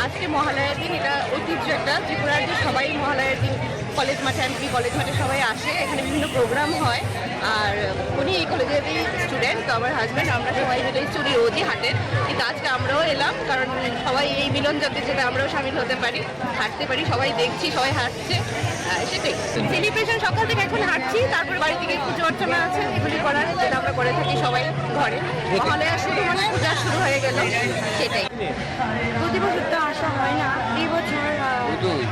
আজকে মহালয়ার দিন, এটা ঐতিহ্য একটা ত্রিপুরার যে সবাই মহালয়ার দিন কলেজ মাঠে, এমপি কলেজ মাঠে সবাই আসে, এখানে বিভিন্ন প্রোগ্রাম হয়। আর উনি এই কলেজেরই স্টুডেন্ট, তো আমার হাজব্যান্ড, আমরা সবাই মিলে চুরি রোজই হাঁটেন, কিন্তু আজকে আমরাও এলাম কারণ সবাই এই মিলন যাতে যেটা আমরাও সামিল হতে পারি, হাঁটতে পারি, সবাই দেখছি সবাই হাঁটছে, সেটাই সেলিব্রেশন। সকাল থেকে এখন হাঁটছি, তারপর বাড়ি থেকে পুজো অর্চনা আছে এগুলি করার, যেটা আমরা করে থাকি সবাই ঘরে। মহালয়া শুরু মানে পূজা শুরু হয়ে গেল, সেটাই। প্রতি বছর তো আসা হয় না, এই বছর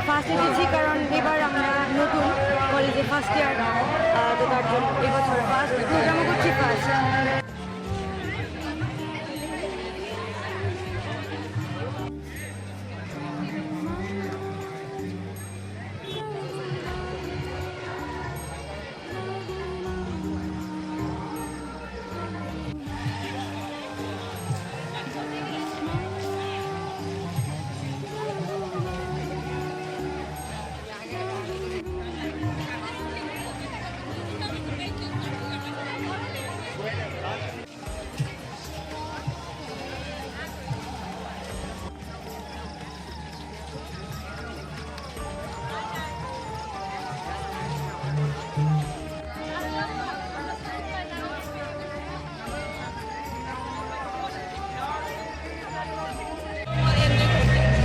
ফার্স্ট এসেছি কারণ এবার আমরা নতুন কলেজে ফার্স্ট ইয়ার, তো তার জন্য এবছর ফার্স্ট প্রোগ্রামও করছি ফার্স্ট।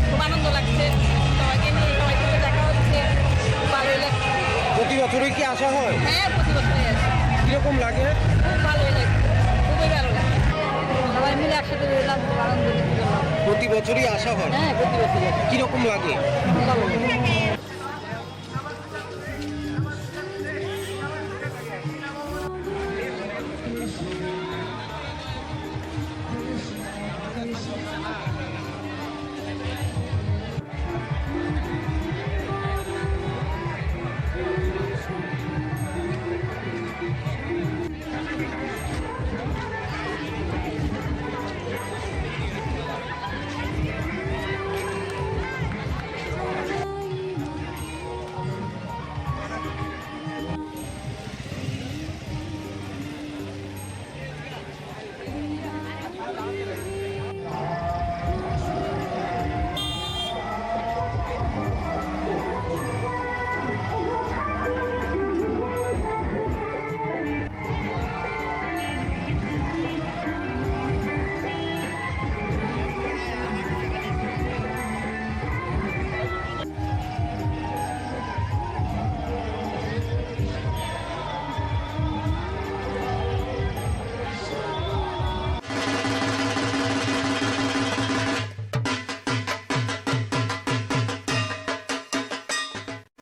খুব আনন্দ লাগছে, সবাইকে নিয়ে সবাইকে দেখা হচ্ছে, খুব ভালোই লাগছে। প্রতি বছরই কি আসা হয়? হ্যাঁ, প্রতি বছরই আসে, কিরকম লাগে? খুব ভালোই লাগে, খুবই ভালো লাগে, সবাই মিলে একসাথে রইলাম, খুব আনন্দ করলাম। প্রতি বছরই আসা হয়? হ্যাঁ, প্রতি বছরই আসে, কিরকম লাগে? খুব ভালো লাগে।